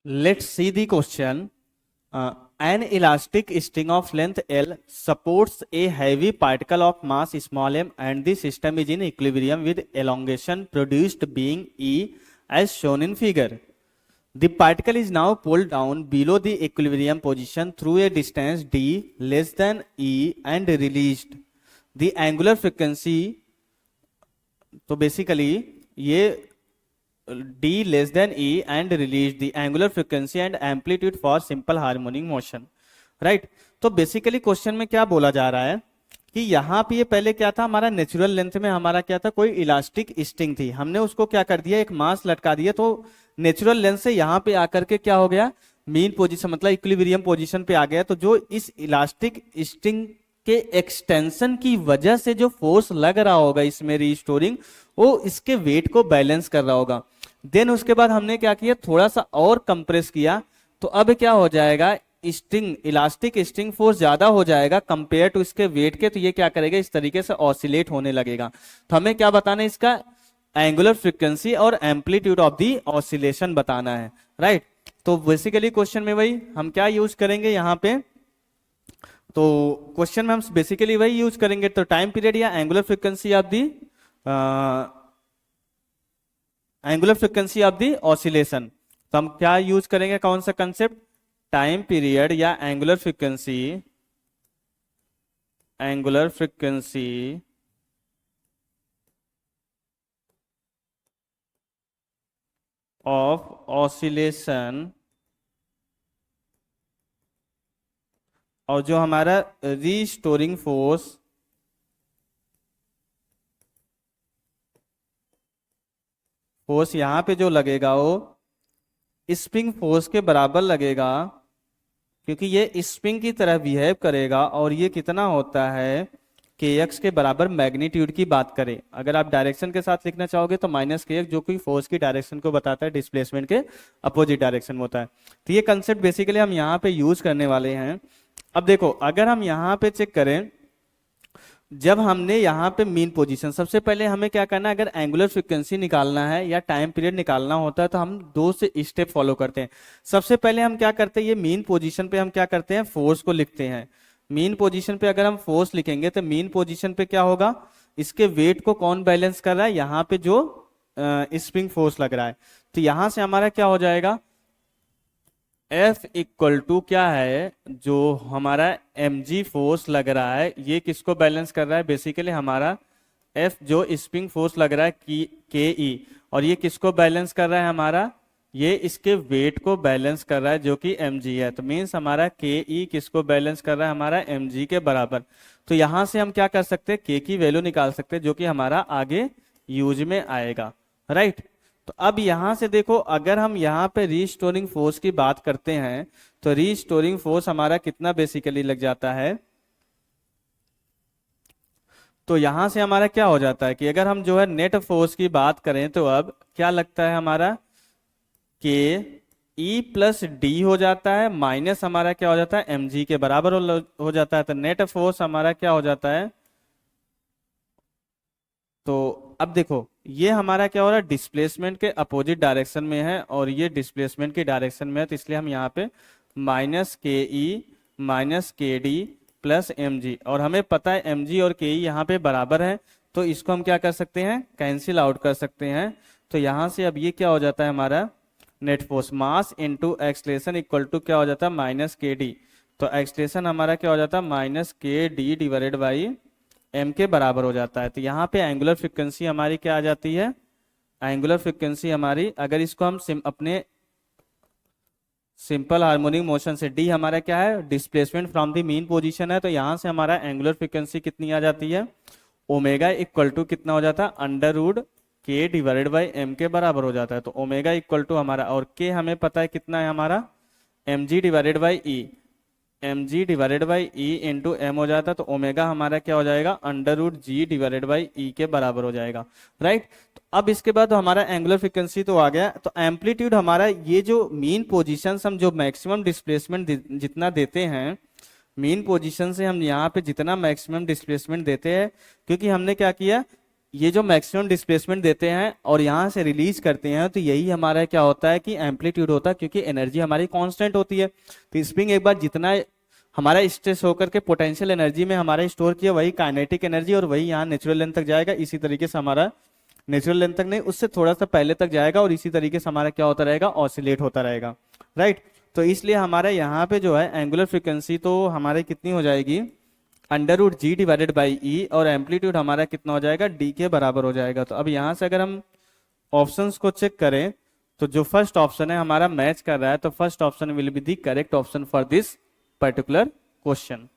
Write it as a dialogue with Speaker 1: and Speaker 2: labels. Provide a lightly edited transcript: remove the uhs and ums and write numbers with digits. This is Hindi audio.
Speaker 1: Let's see the question. An elastic string of length L supports a heavy particle of mass small m and the system is in equilibrium with elongation produced being E as shown in figure. The particle is now pulled down below the equilibrium position through a distance d less than E and released. The angular frequency, तो बेसिकली ये d less than e and release the angular frequency and amplitude for simple harmonic motion, right. तो बेसिकली क्वेश्चन में क्या बोला जा रहा है कि यहाँ पे ये पहले क्या था, हमारा नेचुरल लेंथ में हमारा क्या था, कोई इलास्टिक स्ट्रिंग थी, हमने उसको क्या कर दिया, एक मास लटका दिया, तो नेचुरल लेंथ से यहाँ पे आकर के क्या हो गया, मीन पोजीशन मतलब इक्विलिब्रियम पोजीशन पे आ गया। तो जो इस इलास्टिक स्ट्रिंग के एक्सटेंशन की वजह से जो फोर्स लग रहा होगा इसमें रीस्टोरिंग, वो इसके वेट को बैलेंस कर रहा होगा। देन उसके बाद हमने क्या किया, थोड़ा सा और कंप्रेस किया, तो अब क्या हो जाएगा, स्ट्रिंग इलास्टिक स्ट्रिंग फोर्स ज्यादा हो जाएगा कंपेयर टू इसके वेट के, तो ये क्या करेगा, इस तरीके से ऑसिलेट होने लगेगा। तो हमें क्या बताना है, इसका एंगुलर फ्रीक्वेंसी और एम्पलीट्यूड ऑफ दी ऑसिलेशन बताना है, राइट। तो बेसिकली क्वेश्चन में वही हम क्या यूज करेंगे यहाँ पे, तो क्वेश्चन में हम बेसिकली वही यूज करेंगे, तो टाइम पीरियड या angular frequency of the oscillation. तो हम क्या यूज करेंगे, कौन सा कंसेप्ट, टाइम पीरियड या एंगुलर फ्रीक्वेंसी ऑफ ऑसिलेशन, और जो हमारा रीस्टोरिंग फोर्स यहां पे जो लगेगा वो स्प्रिंग फोर्स के बराबर लगेगा, क्योंकि ये स्प्रिंग की तरह बिहेव करेगा, और ये कितना होता है, kx के बराबर मैग्नीट्यूड की बात करें। अगर आप डायरेक्शन के साथ लिखना चाहोगे तो माइनस kx, जो कि फोर्स की डायरेक्शन को बताता है, डिस्प्लेसमेंट के अपोजिट डायरेक्शन में होता है। तो ये कंसेप्ट बेसिकली हम यहाँ पे यूज करने वाले हैं। अब देखो, अगर हम यहाँ पे चेक करें, जब हमने यहाँ पे मीन पोजीशन, सबसे पहले हमें क्या करना है, अगर एंगुलर फ्रीक्वेंसी निकालना है या टाइम पीरियड निकालना होता है तो हम दो से स्टेप फॉलो करते हैं। सबसे पहले हम क्या करते हैं, ये मीन पोजीशन पे हम क्या करते हैं, फोर्स को लिखते हैं। मीन पोजीशन पे अगर हम फोर्स लिखेंगे तो मीन पोजीशन पे क्या होगा, इसके वेट को कौन बैलेंस कर रहा है, यहाँ पे जो स्प्रिंग फोर्स लग रहा है। तो यहां से हमारा क्या हो जाएगा, F इक्वल टू क्या है, जो हमारा mg फोर्स लग रहा है, ये किसको बैलेंस कर रहा है, बेसिकली हमारा F जो स्प्रिंग फोर्स लग रहा है के ई, और ये किसको बैलेंस कर रहा है, हमारा ये इसके वेट को बैलेंस कर रहा है जो कि mg है। तो मीन्स हमारा के ई किसको बैलेंस कर रहा है, हमारा mg के बराबर। तो यहां से हम क्या कर सकते हैं, के की वैल्यू निकाल सकते हैं, जो कि हमारा आगे यूज में आएगा, राइट। तो अब यहां से देखो, अगर हम यहाँ पे रीस्टोरिंग फोर्स की बात करते हैं तो रीस्टोरिंग फोर्स हमारा कितना बेसिकली लग जाता है, तो यहां से हमारा क्या हो जाता है कि अगर हम जो है नेट फोर्स की बात करें तो अब क्या लगता है, हमारा के ई प्लस डी हो जाता है, माइनस हमारा क्या हो जाता है, एम जी के बराबर हो जाता है। तो नेट फोर्स हमारा क्या हो जाता है, तो अब देखो ये हमारा क्या हो रहा है, डिस्प्लेसमेंट के अपोजिट डायरेक्शन में है और ये डिस्प्लेसमेंट की डायरेक्शन में है, तो इसलिए हम यहाँ पे माइनस के ई माइनस के डी प्लस एम जी, और हमें पता है एम जी और के ई यहाँ पे बराबर है, तो इसको हम क्या कर सकते हैं, कैंसिल आउट कर सकते हैं। तो यहाँ से अब ये क्या हो जाता है, हमारा net force mass into acceleration equal to क्या हो जाता है, माइनस के डी। तो एक्सलेशन हमारा क्या हो जाता है, माइनस के डी डिवाइडेड बाई एम के बराबर हो जाता है। तो यहाँ पे एंगुलर फ्रीक्वेंसी हमारी क्या आ जाती है, एंगुलर फ्रीक्वेंसी हमारी, अगर इसको हम अपने सिंपल हार्मोनिक मोशन से, डी हमारा क्या है, displacement from the mean position है, तो यहाँ से हमारा एंगुलर फ्रीक्वेंसी कितनी आ जाती है, ओमेगा इक्वल टू कितना हो जाता है, अंडर रूट के डिवाइडेड बाई एम के बराबर हो जाता है। तो ओमेगा इक्वल टू हमारा, और के हमें पता है कितना है, हमारा M G divided by E, M G divided by E into M हो जाता है। तो ओमेगा हमारा क्या हो जाएगा, under root G divided by E के बराबर हो जाएगा, राइट। तो अब इसके बाद तो हमारा एंगुलर फ्रीक्वेंसी तो आ गया। तो एम्पलीट्यूड हमारा, ये जो मीन पोजीशन हम जो मैक्सिमम डिस्प्लेसमेंट जितना देते हैं, मीन पोजीशन से हम यहाँ पे जितना मैक्सिमम डिस्प्लेसमेंट देते हैं, क्योंकि हमने क्या किया, ये जो मैक्सिमम डिस्प्लेसमेंट देते हैं और यहाँ से रिलीज करते हैं, तो यही हमारा क्या होता है कि एम्पलीट्यूड होता है, क्योंकि एनर्जी हमारी कांस्टेंट होती है। तो स्प्रिंग एक बार जितना हमारा स्ट्रेस होकर के पोटेंशियल एनर्जी में हमारा स्टोर किया, वही काइनेटिक एनर्जी, और वही यहाँ नेचुरल लेंथ तक जाएगा। इसी तरीके से हमारा नेचुरल लेंथ तक नहीं, उससे थोड़ा सा पहले तक जाएगा, और इसी तरीके से हमारा क्या होता रहेगा, ऑसिलेट होता रहेगा, राइट। तो इसलिए हमारे यहाँ पे जो है एंगुलर फ्रीक्वेंसी तो हमारे कितनी हो जाएगी, √g डिवाइडेड बाई ई, और एम्पलीट्यूड हमारा कितना हो जाएगा, d के बराबर हो जाएगा। तो अब यहाँ से अगर हम ऑप्शंस को चेक करें, तो जो फर्स्ट ऑप्शन है हमारा मैच कर रहा है, तो first option will be the correct option for this particular question.